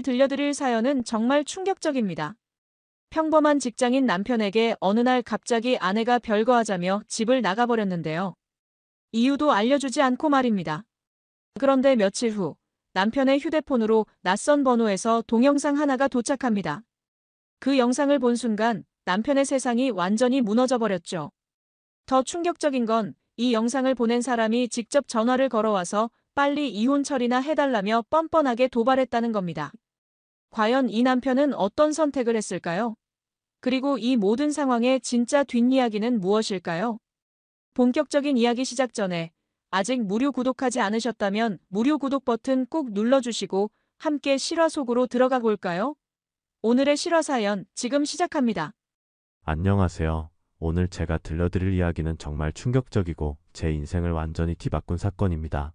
오늘 들려드릴 사연은 정말 충격적입니다. 평범한 직장인 남편에게 어느 날 갑자기 아내가 별거하자며 집을 나가버렸는데요. 이유도 알려주지 않고 말입니다. 그런데 며칠 후 남편의 휴대폰으로 낯선 번호에서 동영상 하나가 도착합니다. 그 영상을 본 순간 남편의 세상이 완전히 무너져 버렸죠. 더 충격적인 건 이 영상을 보낸 사람이 직접 전화를 걸어와서 빨리 이혼 처리나 해달라며 뻔뻔하게 도발했다는 겁니다. 과연 이 남편은 어떤 선택을 했을까요? 그리고 이 모든 상황의 진짜 뒷이야기는 무엇일까요? 본격적인 이야기 시작 전에 아직 무료 구독하지 않으셨다면 무료 구독 버튼 꼭 눌러주시고 함께 실화 속으로 들어가 볼까요? 오늘의 실화 사연 지금 시작합니다. 안녕하세요. 오늘 제가 들려드릴 이야기는 정말 충격적이고 제 인생을 완전히 뒤바꾼 사건입니다.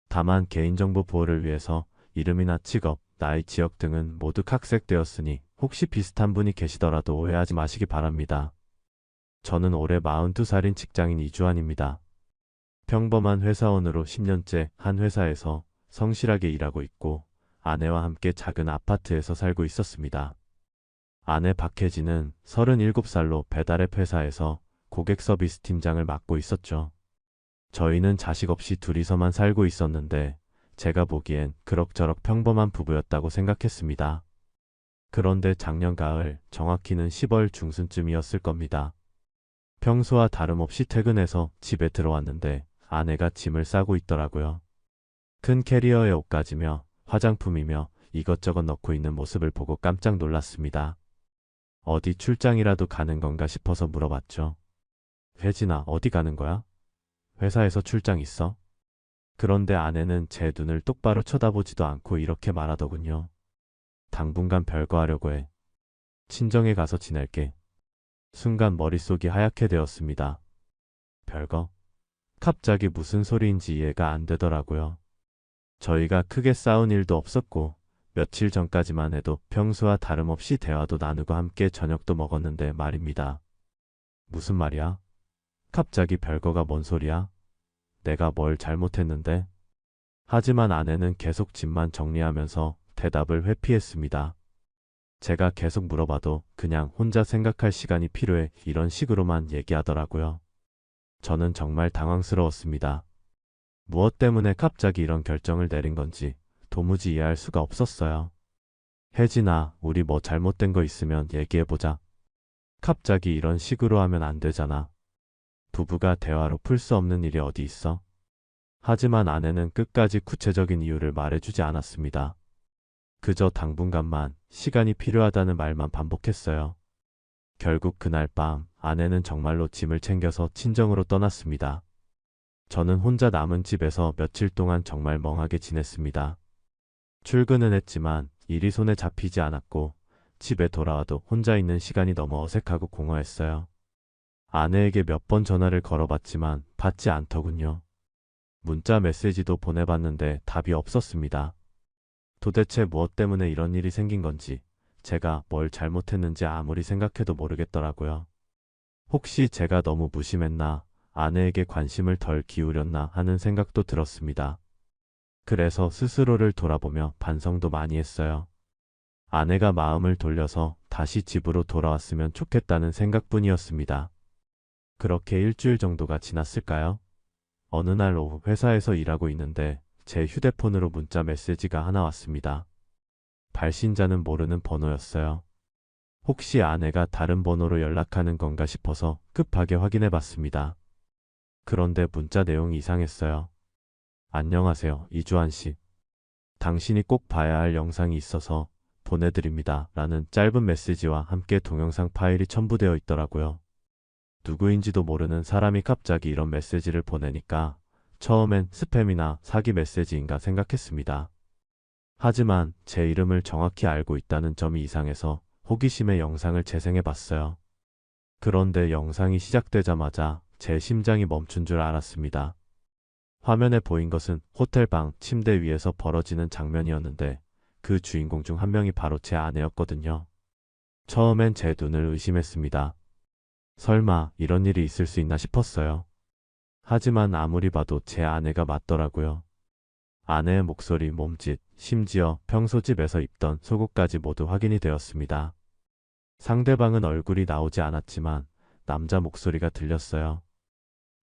다만 개인정보 보호를 위해서 이름이나 직업, 나이, 지역 등은 모두 각색되었으니 혹시 비슷한 분이 계시더라도 오해하지 마시기 바랍니다. 저는 올해 42살인 직장인 이주환입니다. 평범한 회사원으로 10년째 한 회사에서 성실하게 일하고 있고 아내와 함께 작은 아파트에서 살고 있었습니다. 아내 박혜진은 37살로 배달앱 회사에서 고객 서비스 팀장을 맡고 있었죠. 저희는 자식 없이 둘이서만 살고 있었는데 제가 보기엔 그럭저럭 평범한 부부였다고 생각했습니다. 그런데 작년 가을, 정확히는 10월 중순쯤이었을 겁니다. 평소와 다름없이 퇴근해서 집에 들어왔는데 아내가 짐을 싸고 있더라고요. 큰 캐리어에 옷가지며 화장품이며 이것저것 넣고 있는 모습을 보고 깜짝 놀랐습니다. 어디 출장이라도 가는 건가 싶어서 물어봤죠. 혜진아, 어디 가는 거야? 회사에서 출장 있어? 그런데 아내는 제 눈을 똑바로 쳐다보지도 않고 이렇게 말하더군요. 당분간 별거 하려고 해. 친정에 가서 지낼게. 순간 머릿속이 하얗게 되었습니다. 별거? 갑자기 무슨 소리인지 이해가 안 되더라고요. 저희가 크게 싸운 일도 없었고 며칠 전까지만 해도 평소와 다름없이 대화도 나누고 함께 저녁도 먹었는데 말입니다. 무슨 말이야? 갑자기 별거가 뭔 소리야? 내가 뭘 잘못했는데? 하지만 아내는 계속 집만 정리하면서 대답을 회피했습니다. 제가 계속 물어봐도 그냥 혼자 생각할 시간이 필요해 이런 식으로만 얘기하더라고요. 저는 정말 당황스러웠습니다. 무엇 때문에 갑자기 이런 결정을 내린 건지 도무지 이해할 수가 없었어요. 혜진아, 우리 뭐 잘못된 거 있으면 얘기해보자. 갑자기 이런 식으로 하면 안 되잖아. 부부가 대화로 풀 수 없는 일이 어디 있어? 하지만 아내는 끝까지 구체적인 이유를 말해주지 않았습니다. 그저 당분간만 시간이 필요하다는 말만 반복했어요. 결국 그날 밤 아내는 정말로 짐을 챙겨서 친정으로 떠났습니다. 저는 혼자 남은 집에서 며칠 동안 정말 멍하게 지냈습니다. 출근은 했지만 일이 손에 잡히지 않았고 집에 돌아와도 혼자 있는 시간이 너무 어색하고 공허했어요. 아내에게 몇 번 전화를 걸어봤지만 받지 않더군요. 문자 메시지도 보내봤는데 답이 없었습니다. 도대체 무엇 때문에 이런 일이 생긴 건지 제가 뭘 잘못했는지 아무리 생각해도 모르겠더라고요. 혹시 제가 너무 무심했나, 아내에게 관심을 덜 기울였나 하는 생각도 들었습니다. 그래서 스스로를 돌아보며 반성도 많이 했어요. 아내가 마음을 돌려서 다시 집으로 돌아왔으면 좋겠다는 생각뿐이었습니다. 그렇게 일주일 정도가 지났을까요? 어느 날 오후 회사에서 일하고 있는데 제 휴대폰으로 문자 메시지가 하나 왔습니다. 발신자는 모르는 번호였어요. 혹시 아내가 다른 번호로 연락하는 건가 싶어서 급하게 확인해 봤습니다. 그런데 문자 내용이 이상했어요. 안녕하세요, 이주환 씨. 당신이 꼭 봐야 할 영상이 있어서 보내드립니다. 라는 짧은 메시지와 함께 동영상 파일이 첨부되어 있더라고요. 누구인지도 모르는 사람이 갑자기 이런 메시지를 보내니까 처음엔 스팸이나 사기 메시지인가 생각했습니다. 하지만 제 이름을 정확히 알고 있다는 점이 이상해서 호기심에 영상을 재생해 봤어요. 그런데 영상이 시작되자마자 제 심장이 멈춘 줄 알았습니다. 화면에 보인 것은 호텔방 침대 위에서 벌어지는 장면이었는데 그 주인공 중 한 명이 바로 제 아내였거든요. 처음엔 제 눈을 의심했습니다. 설마 이런 일이 있을 수 있나 싶었어요. 하지만 아무리 봐도 제 아내가 맞더라고요. 아내의 목소리, 몸짓, 심지어 평소 집에서 입던 속옷까지 모두 확인이 되었습니다. 상대방은 얼굴이 나오지 않았지만 남자 목소리가 들렸어요.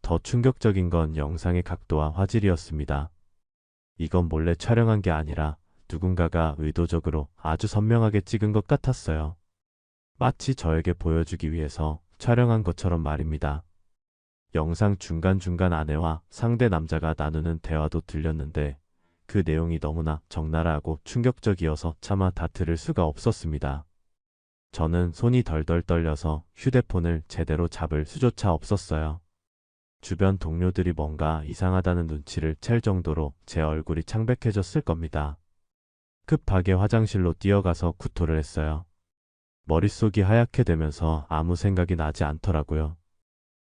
더 충격적인 건 영상의 각도와 화질이었습니다. 이건 몰래 촬영한 게 아니라 누군가가 의도적으로 아주 선명하게 찍은 것 같았어요. 마치 저에게 보여주기 위해서 촬영한 것처럼 말입니다. 영상 중간중간 아내와 상대 남자가 나누는 대화도 들렸는데 그 내용이 너무나 적나라하고 충격적이어서 차마 다 들을 수가 없었습니다. 저는 손이 덜덜 떨려서 휴대폰을 제대로 잡을 수조차 없었어요. 주변 동료들이 뭔가 이상하다는 눈치를 챌 정도로 제 얼굴이 창백해졌을 겁니다. 급하게 화장실로 뛰어가서 구토를 했어요. 머릿속이 하얗게 되면서 아무 생각이 나지 않더라고요.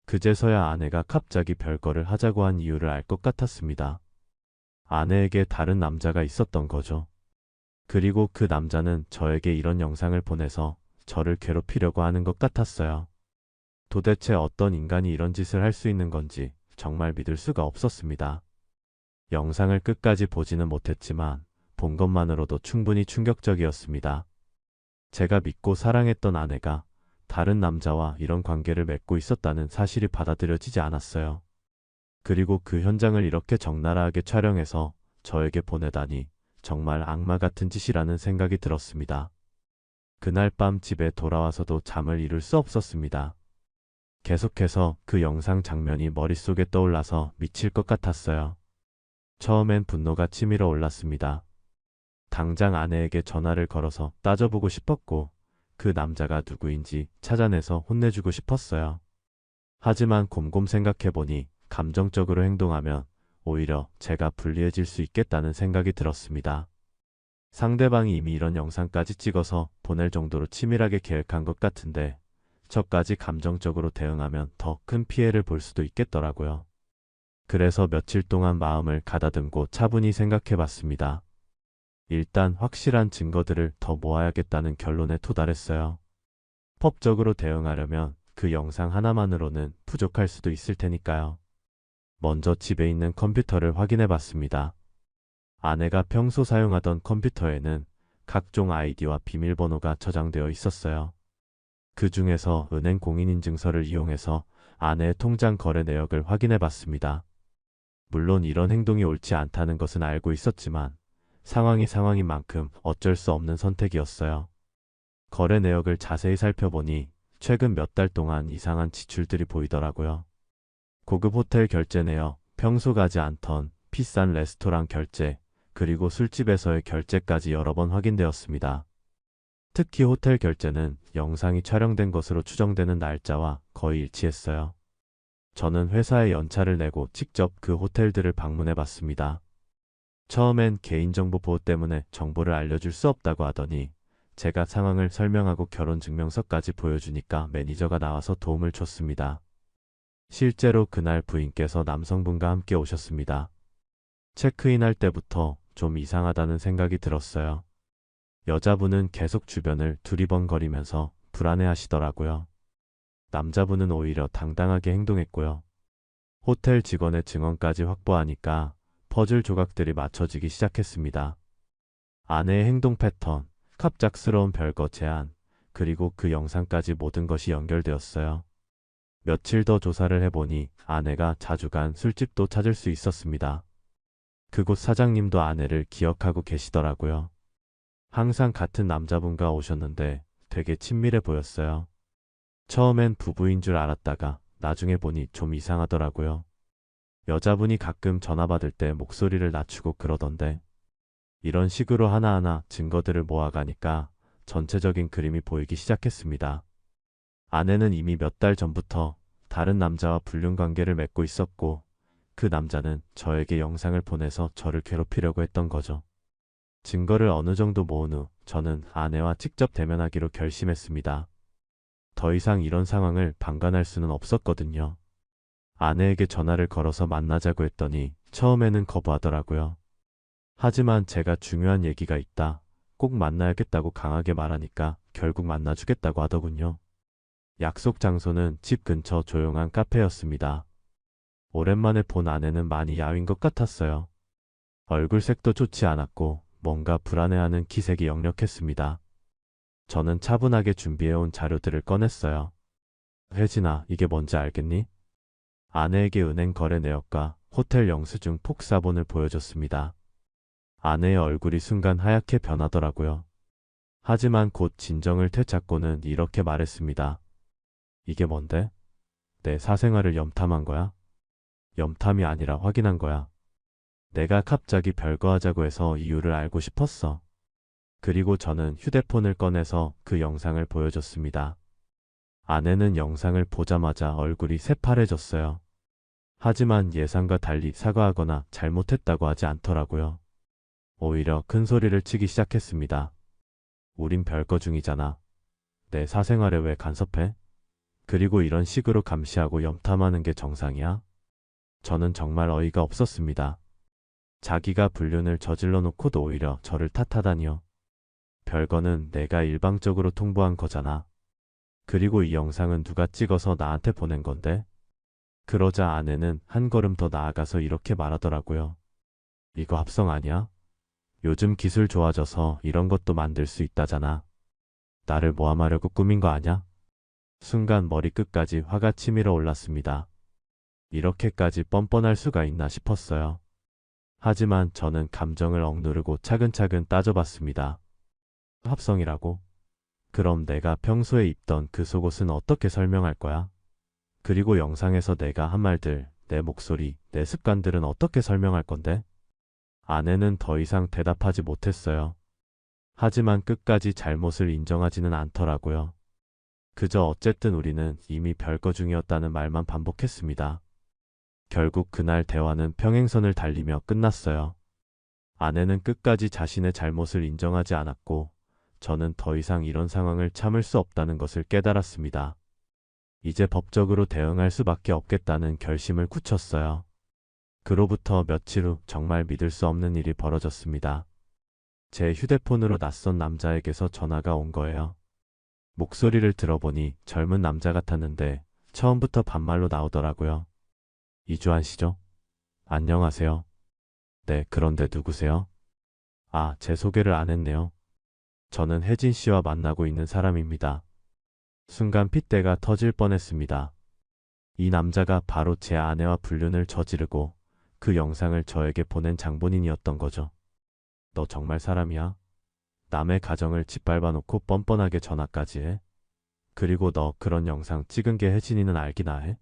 그제서야 아내가 갑자기 별거를 하자고 한 이유를 알 것 같았습니다. 아내에게 다른 남자가 있었던 거죠. 그리고 그 남자는 저에게 이런 영상을 보내서 저를 괴롭히려고 하는 것 같았어요. 도대체 어떤 인간이 이런 짓을 할 수 있는 건지 정말 믿을 수가 없었습니다. 영상을 끝까지 보지는 못했지만 본 것만으로도 충분히 충격적이었습니다. 제가 믿고 사랑했던 아내가 다른 남자와 이런 관계를 맺고 있었다는 사실이 받아들여지지 않았어요. 그리고 그 현장을 이렇게 적나라하게 촬영해서 저에게 보내다니 정말 악마 같은 짓이라는 생각이 들었습니다. 그날 밤 집에 돌아와서도 잠을 이룰 수 없었습니다. 계속해서 그 영상 장면이 머릿속에 떠올라서 미칠 것 같았어요. 처음엔 분노가 치밀어 올랐습니다. 당장 아내에게 전화를 걸어서 따져보고 싶었고 그 남자가 누구인지 찾아내서 혼내주고 싶었어요. 하지만 곰곰 생각해보니 감정적으로 행동하면 오히려 제가 불리해질 수 있겠다는 생각이 들었습니다. 상대방이 이미 이런 영상까지 찍어서 보낼 정도로 치밀하게 계획한 것 같은데 저까지 감정적으로 대응하면 더 큰 피해를 볼 수도 있겠더라고요. 그래서 며칠 동안 마음을 가다듬고 차분히 생각해봤습니다. 일단 확실한 증거들을 더 모아야겠다는 결론에 도달했어요. 법적으로 대응하려면 그 영상 하나만으로는 부족할 수도 있을 테니까요. 먼저 집에 있는 컴퓨터를 확인해봤습니다. 아내가 평소 사용하던 컴퓨터에는 각종 아이디와 비밀번호가 저장되어 있었어요. 그 중에서 은행 공인인증서를 이용해서 아내의 통장 거래 내역을 확인해봤습니다. 물론 이런 행동이 옳지 않다는 것은 알고 있었지만 상황이 상황인 만큼 어쩔 수 없는 선택이었어요. 거래 내역을 자세히 살펴보니 최근 몇 달 동안 이상한 지출들이 보이더라고요. 고급 호텔 결제 내역, 평소 가지 않던 비싼 레스토랑 결제, 그리고 술집에서의 결제까지 여러 번 확인되었습니다. 특히 호텔 결제는 영상이 촬영된 것으로 추정되는 날짜와 거의 일치했어요. 저는 회사에 연차를 내고 직접 그 호텔들을 방문해 봤습니다. 처음엔 개인정보 보호 때문에 정보를 알려줄 수 없다고 하더니 제가 상황을 설명하고 결혼증명서까지 보여주니까 매니저가 나와서 도움을 줬습니다. 실제로 그날 부인께서 남성분과 함께 오셨습니다. 체크인할 때부터 좀 이상하다는 생각이 들었어요. 여자분은 계속 주변을 두리번거리면서 불안해하시더라고요. 남자분은 오히려 당당하게 행동했고요. 호텔 직원의 증언까지 확보하니까 퍼즐 조각들이 맞춰지기 시작했습니다. 아내의 행동 패턴, 갑작스러운 별거 제안, 그리고 그 영상까지 모든 것이 연결되었어요. 며칠 더 조사를 해보니 아내가 자주 간 술집도 찾을 수 있었습니다. 그곳 사장님도 아내를 기억하고 계시더라고요. 항상 같은 남자분과 오셨는데 되게 친밀해 보였어요. 처음엔 부부인 줄 알았다가 나중에 보니 좀 이상하더라고요. 여자분이 가끔 전화 받을 때 목소리를 낮추고 그러던데 이런 식으로 하나하나 증거들을 모아가니까 전체적인 그림이 보이기 시작했습니다. 아내는 이미 몇 달 전부터 다른 남자와 불륜 관계를 맺고 있었고 그 남자는 저에게 영상을 보내서 저를 괴롭히려고 했던 거죠. 증거를 어느 정도 모은 후 저는 아내와 직접 대면하기로 결심했습니다. 더 이상 이런 상황을 방관할 수는 없었거든요. 아내에게 전화를 걸어서 만나자고 했더니 처음에는 거부하더라고요. 하지만 제가 중요한 얘기가 있다, 꼭 만나야겠다고 강하게 말하니까 결국 만나주겠다고 하더군요. 약속 장소는 집 근처 조용한 카페였습니다. 오랜만에 본 아내는 많이 야윈 것 같았어요. 얼굴색도 좋지 않았고 뭔가 불안해하는 기색이 역력했습니다. 저는 차분하게 준비해온 자료들을 꺼냈어요. 혜진아, 이게 뭔지 알겠니? 아내에게 은행 거래 내역과 호텔 영수증 폭사본을 보여줬습니다. 아내의 얼굴이 순간 하얗게 변하더라고요. 하지만 곧 진정을 되찾고는 이렇게 말했습니다. 이게 뭔데? 내 사생활을 염탐한 거야? 염탐이 아니라 확인한 거야. 내가 갑자기 별거하자고 해서 이유를 알고 싶었어. 그리고 저는 휴대폰을 꺼내서 그 영상을 보여줬습니다. 아내는 영상을 보자마자 얼굴이 새파래졌어요. 하지만 예상과 달리 사과하거나 잘못했다고 하지 않더라고요. 오히려 큰 소리를 치기 시작했습니다. 우린 별거 중이잖아. 내 사생활에 왜 간섭해? 그리고 이런 식으로 감시하고 염탐하는 게 정상이야? 저는 정말 어이가 없었습니다. 자기가 불륜을 저질러 놓고도 오히려 저를 탓하다니요. 별거는 내가 일방적으로 통보한 거잖아. 그리고 이 영상은 누가 찍어서 나한테 보낸 건데? 그러자 아내는 한 걸음 더 나아가서 이렇게 말하더라고요. 이거 합성 아니야? 요즘 기술 좋아져서 이런 것도 만들 수 있다잖아. 나를 모함하려고 꾸민 거 아냐? 순간 머리끝까지 화가 치밀어 올랐습니다. 이렇게까지 뻔뻔할 수가 있나 싶었어요. 하지만 저는 감정을 억누르고 차근차근 따져봤습니다. 합성이라고? 그럼 내가 평소에 입던 그 속옷은 어떻게 설명할 거야? 그리고 영상에서 내가 한 말들, 내 목소리, 내 습관들은 어떻게 설명할 건데? 아내는 더 이상 대답하지 못했어요. 하지만 끝까지 잘못을 인정하지는 않더라고요. 그저 어쨌든 우리는 이미 별거 중이었다는 말만 반복했습니다. 결국 그날 대화는 평행선을 달리며 끝났어요. 아내는 끝까지 자신의 잘못을 인정하지 않았고, 저는 더 이상 이런 상황을 참을 수 없다는 것을 깨달았습니다. 이제 법적으로 대응할 수밖에 없겠다는 결심을 굳혔어요. 그로부터 며칠 후 정말 믿을 수 없는 일이 벌어졌습니다. 제 휴대폰으로 낯선 남자에게서 전화가 온 거예요. 목소리를 들어보니 젊은 남자 같았는데 처음부터 반말로 나오더라고요. 이주환 씨죠? 안녕하세요. 네, 그런데 누구세요? 아, 제 소개를 안 했네요. 저는 혜진 씨와 만나고 있는 사람입니다. 순간 핏대가 터질 뻔했습니다. 이 남자가 바로 제 아내와 불륜을 저지르고 그 영상을 저에게 보낸 장본인이었던 거죠. 너 정말 사람이야? 남의 가정을 짓밟아 놓고 뻔뻔하게 전화까지 해? 그리고 너 그런 영상 찍은 게 혜진이는 알기나 해?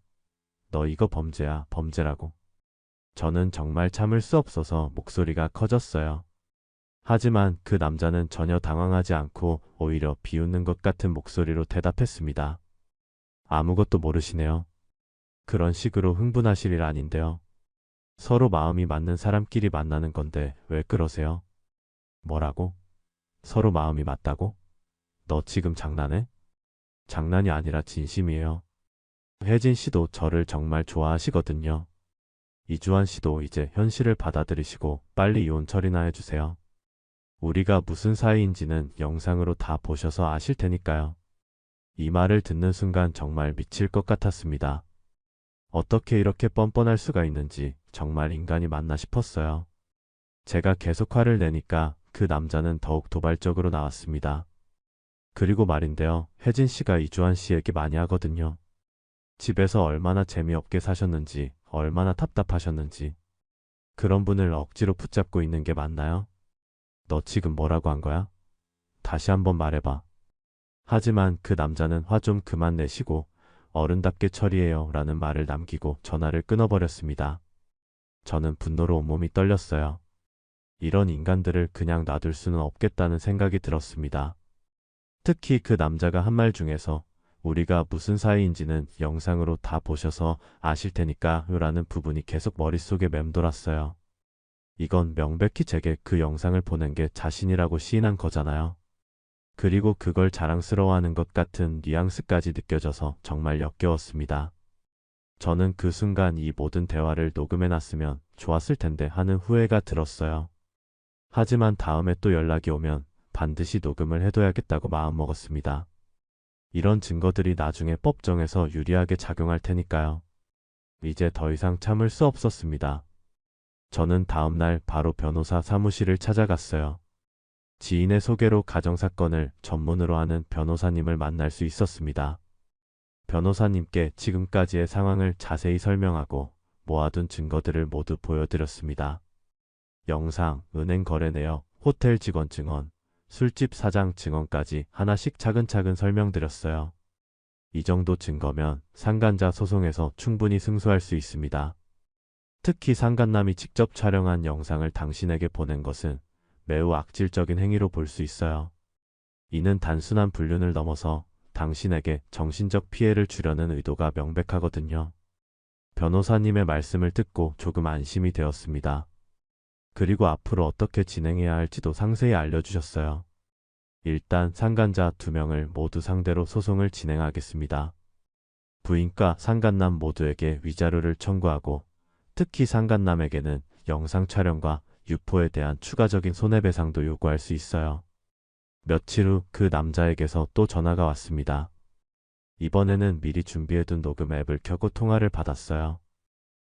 너 이거 범죄야, 범죄라고. 저는 정말 참을 수 없어서 목소리가 커졌어요. 하지만 그 남자는 전혀 당황하지 않고 오히려 비웃는 것 같은 목소리로 대답했습니다. 아무것도 모르시네요. 그런 식으로 흥분하실 일 아닌데요. 서로 마음이 맞는 사람끼리 만나는 건데 왜 그러세요? 뭐라고? 서로 마음이 맞다고? 너 지금 장난해? 장난이 아니라 진심이에요. 혜진 씨도 저를 정말 좋아하시거든요. 이주환 씨도 이제 현실을 받아들이시고 빨리 이혼 처리나 해주세요. 우리가 무슨 사이인지는 영상으로 다 보셔서 아실 테니까요. 이 말을 듣는 순간 정말 미칠 것 같았습니다. 어떻게 이렇게 뻔뻔할 수가 있는지 정말 인간이 맞나 싶었어요. 제가 계속 화를 내니까 그 남자는 더욱 도발적으로 나왔습니다. 그리고 말인데요, 혜진 씨가 이주환 씨 얘기 많이 하거든요. 집에서 얼마나 재미없게 사셨는지, 얼마나 답답하셨는지. 그런 분을 억지로 붙잡고 있는 게 맞나요? 너 지금 뭐라고 한 거야? 다시 한번 말해봐. 하지만 그 남자는 화 좀 그만 내시고 어른답게 처리해요 라는 말을 남기고 전화를 끊어버렸습니다. 저는 분노로 온몸이 떨렸어요. 이런 인간들을 그냥 놔둘 수는 없겠다는 생각이 들었습니다. 특히 그 남자가 한 말 중에서 우리가 무슨 사이인지는 영상으로 다 보셔서 아실 테니까 라는 부분이 계속 머릿속에 맴돌았어요. 이건 명백히 제게 그 영상을 보낸 게 자신이라고 시인한 거잖아요. 그리고 그걸 자랑스러워하는 것 같은 뉘앙스까지 느껴져서 정말 역겨웠습니다. 저는 그 순간 이 모든 대화를 녹음해놨으면 좋았을 텐데 하는 후회가 들었어요. 하지만 다음에 또 연락이 오면 반드시 녹음을 해둬야겠다고 마음먹었습니다. 이런 증거들이 나중에 법정에서 유리하게 작용할 테니까요. 이제 더 이상 참을 수 없었습니다. 저는 다음 날 바로 변호사 사무실을 찾아갔어요. 지인의 소개로 가정사건을 전문으로 하는 변호사님을 만날 수 있었습니다. 변호사님께 지금까지의 상황을 자세히 설명하고 모아둔 증거들을 모두 보여드렸습니다. 영상, 은행 거래 내역, 호텔 직원 증언, 술집 사장 증언까지 하나씩 차근차근 설명드렸어요. 이 정도 증거면 상간자 소송에서 충분히 승소할 수 있습니다. 특히 상간남이 직접 촬영한 영상을 당신에게 보낸 것은 매우 악질적인 행위로 볼 수 있어요. 이는 단순한 불륜을 넘어서 당신에게 정신적 피해를 주려는 의도가 명백하거든요. 변호사님의 말씀을 듣고 조금 안심이 되었습니다. 그리고 앞으로 어떻게 진행해야 할지도 상세히 알려주셨어요. 일단 상간자 2명을 모두 상대로 소송을 진행하겠습니다. 부인과 상간남 모두에게 위자료를 청구하고 특히 상간남에게는 영상 촬영과 유포에 대한 추가적인 손해배상도 요구할 수 있어요. 며칠 후 그 남자에게서 또 전화가 왔습니다. 이번에는 미리 준비해둔 녹음 앱을 켜고 통화를 받았어요.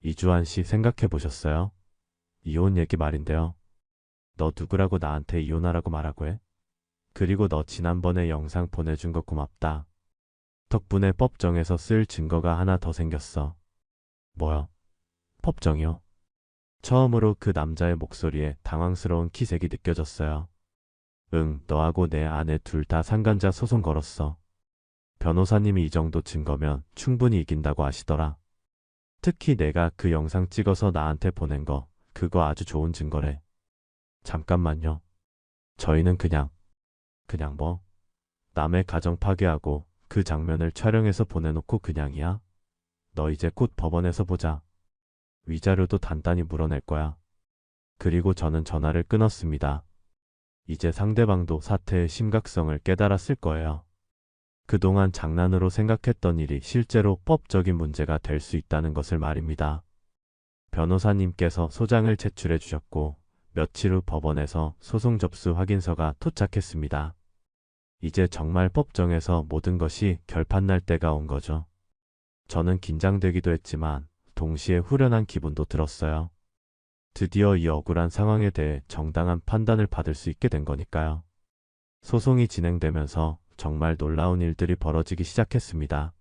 이주환 씨 생각해 보셨어요? 이혼 얘기 말인데요. 너 누구라고 나한테 이혼하라고 말하고 해? 그리고 너 지난번에 영상 보내준 거 고맙다. 덕분에 법정에서 쓸 증거가 하나 더 생겼어. 뭐요? 법정이요? 처음으로 그 남자의 목소리에 당황스러운 기색이 느껴졌어요. 응, 너하고 내 아내 둘 다 상간자 소송 걸었어. 변호사님이 이 정도 증거면 충분히 이긴다고 하시더라. 특히 내가 그 영상 찍어서 나한테 보낸 거, 그거 아주 좋은 증거래. 잠깐만요. 저희는 그냥 뭐? 남의 가정 파괴하고 그 장면을 촬영해서 보내놓고 그냥이야? 너 이제 곧 법원에서 보자. 위자료도 단단히 물어낼 거야. 그리고 저는 전화를 끊었습니다. 이제 상대방도 사태의 심각성을 깨달았을 거예요. 그동안 장난으로 생각했던 일이 실제로 법적인 문제가 될 수 있다는 것을 말입니다. 변호사님께서 소장을 제출해 주셨고 며칠 후 법원에서 소송 접수 확인서가 도착했습니다. 이제 정말 법정에서 모든 것이 결판날 때가 온 거죠. 저는 긴장되기도 했지만 동시에 후련한 기분도 들었어요. 드디어 이 억울한 상황에 대해 정당한 판단을 받을 수 있게 된 거니까요. 소송이 진행되면서 정말 놀라운 일들이 벌어지기 시작했습니다.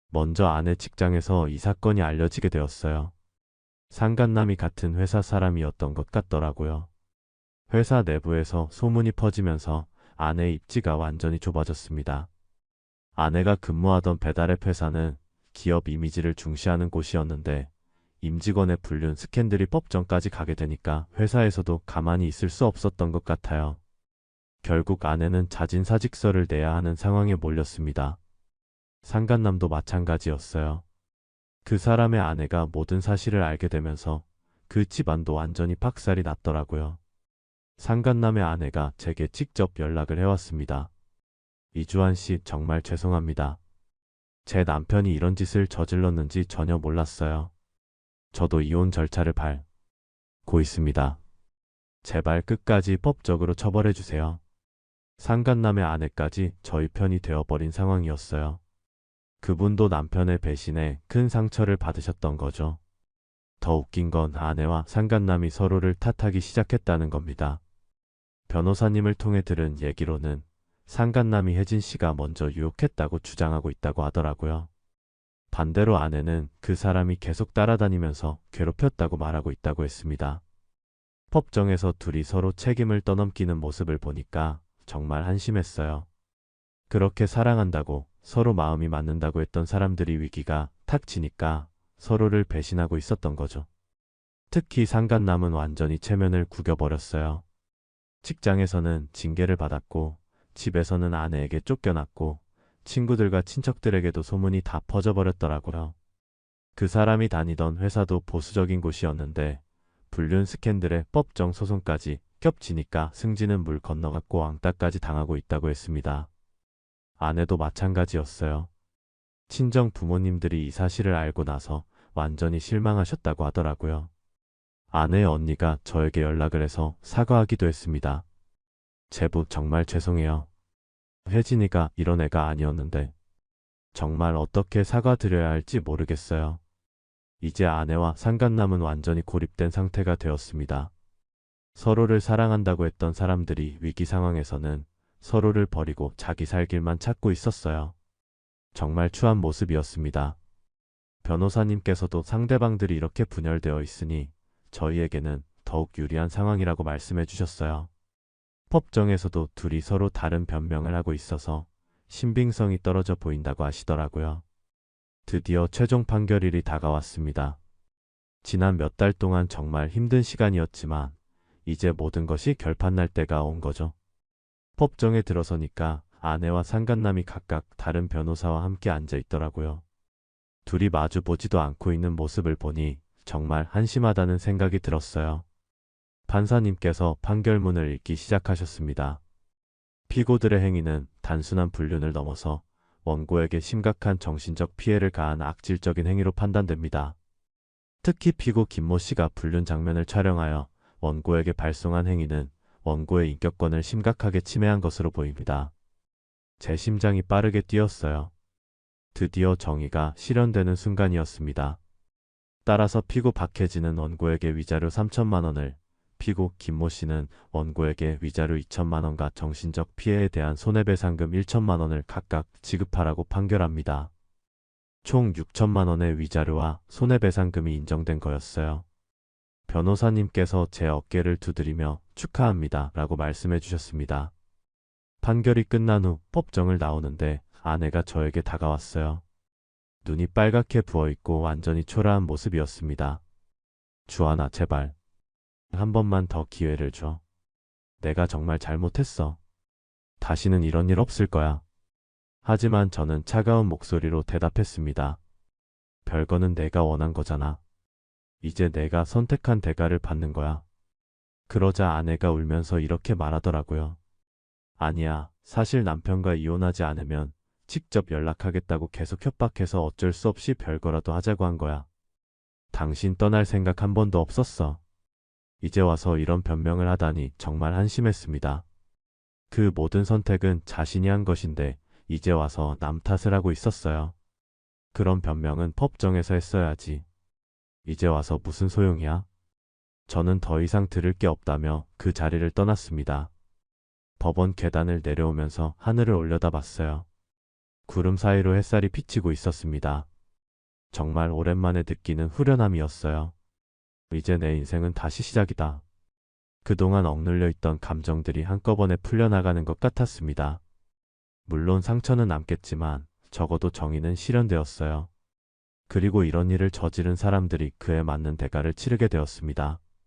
먼저 아내 직장에서 이 사건이 알려지게 되었어요. 상간남이 같은 회사 사람이었던 것 같더라고요. 회사 내부에서 소문이 퍼지면서 아내의 입지가 완전히 좁아졌습니다. 아내가 근무하던 배달앱 회사는 기업 이미지를 중시하는 곳이었는데 임직원의 불륜 스캔들이 법정까지 가게 되니까 회사에서도 가만히 있을 수 없었던 것 같아요. 결국 아내는 자진사직서를 내야 하는 상황에 몰렸습니다. 상간남도 마찬가지였어요. 그 사람의 아내가 모든 사실을 알게 되면서 그 집안도 완전히 박살이 났더라고요. 상간남의 아내가 제게 직접 연락을 해왔습니다. 이주환 씨 정말 죄송합니다. 제 남편이 이런 짓을 저질렀는지 전혀 몰랐어요. 저도 이혼 절차를 밟고 있습니다. 제발 끝까지 법적으로 처벌해 주세요. 상간남의 아내까지 저희 편이 되어버린 상황이었어요. 그분도 남편의 배신에 큰 상처를 받으셨던 거죠. 더 웃긴 건 아내와 상간남이 서로를 탓하기 시작했다는 겁니다. 변호사님을 통해 들은 얘기로는 상간남이 혜진 씨가 먼저 유혹했다고 주장하고 있다고 하더라고요. 반대로 아내는 그 사람이 계속 따라다니면서 괴롭혔다고 말하고 있다고 했습니다. 법정에서 둘이 서로 책임을 떠넘기는 모습을 보니까 정말 한심했어요. 그렇게 사랑한다고 서로 마음이 맞는다고 했던 사람들이 위기가 탁 치니까 서로를 배신하고 있었던 거죠. 특히 상간남은 완전히 체면을 구겨버렸어요. 직장에서는 징계를 받았고 집에서는 아내에게 쫓겨났고 친구들과 친척들에게도 소문이 다 퍼져버렸더라고요. 그 사람이 다니던 회사도 보수적인 곳이었는데 불륜 스캔들에 법정 소송까지 겹치니까 승진은 물 건너갔고 왕따까지 당하고 있다고 했습니다. 아내도 마찬가지였어요. 친정 부모님들이 이 사실을 알고 나서 완전히 실망하셨다고 하더라고요. 아내의 언니가 저에게 연락을 해서 사과하기도 했습니다. 제부 정말 죄송해요. 혜진이가 이런 애가 아니었는데 정말 어떻게 사과드려야 할지 모르겠어요. 이제 아내와 상간남은 완전히 고립된 상태가 되었습니다. 서로를 사랑한다고 했던 사람들이 위기 상황에서는 서로를 버리고 자기 살 길만 찾고 있었어요. 정말 추한 모습이었습니다. 변호사님께서도 상대방들이 이렇게 분열되어 있으니 저희에게는 더욱 유리한 상황이라고 말씀해 주셨어요. 법정에서도 둘이 서로 다른 변명을 하고 있어서 신빙성이 떨어져 보인다고 하시더라고요. 드디어 최종 판결일이 다가왔습니다. 지난 몇 달 동안 정말 힘든 시간이었지만 이제 모든 것이 결판날 때가 온 거죠. 법정에 들어서니까 아내와 상간남이 각각 다른 변호사와 함께 앉아 있더라고요. 둘이 마주 보지도 않고 있는 모습을 보니 정말 한심하다는 생각이 들었어요. 판사님께서 판결문을 읽기 시작하셨습니다. 피고들의 행위는 단순한 불륜을 넘어서 원고에게 심각한 정신적 피해를 가한 악질적인 행위로 판단됩니다. 특히 피고 김모 씨가 불륜 장면을 촬영하여 원고에게 발송한 행위는 원고의 인격권을 심각하게 침해한 것으로 보입니다. 제 심장이 빠르게 뛰었어요. 드디어 정의가 실현되는 순간이었습니다. 따라서 피고 박혜진은 원고에게 위자료 3천만 원을, 피고 김모 씨는 원고에게 위자료 2천만 원과 정신적 피해에 대한 손해배상금 1천만 원을 각각 지급하라고 판결합니다. 총 6천만 원의 위자료와 손해배상금이 인정된 거였어요. 변호사님께서 제 어깨를 두드리며 축하합니다 라고 말씀해 주셨습니다. 판결이 끝난 후 법정을 나오는데 아내가 저에게 다가왔어요. 눈이 빨갛게 부어있고 완전히 초라한 모습이었습니다. 주하나, 제발. 한 번만 더 기회를 줘. 내가 정말 잘못했어. 다시는 이런 일 없을 거야. 하지만 저는 차가운 목소리로 대답했습니다. 별거는 내가 원한 거잖아. 이제 내가 선택한 대가를 받는 거야. 그러자 아내가 울면서 이렇게 말하더라고요. 아니야, 사실 남편과 이혼하지 않으면 직접 연락하겠다고 계속 협박해서 어쩔 수 없이 별거라도 하자고 한 거야. 당신 떠날 생각 한 번도 없었어. 이제 와서 이런 변명을 하다니 정말 한심했습니다. 그 모든 선택은 자신이 한 것인데 이제 와서 남 탓을 하고 있었어요. 그런 변명은 법정에서 했어야지. 이제 와서 무슨 소용이야? 저는 더 이상 들을 게 없다며 그 자리를 떠났습니다. 법원 계단을 내려오면서 하늘을 올려다봤어요. 구름 사이로 햇살이 비치고 있었습니다. 정말 오랜만에 느끼는 후련함이었어요. 이제 내 인생은 다시 시작이다. 그동안 억눌려 있던 감정들이 한꺼번에 풀려나가는 것 같았습니다. 물론 상처는 남겠지만 적어도 정의는 실현되었어요. 그리고 이런 일을 저지른 사람들이 그에 맞는 대가를 치르게 되었습니다.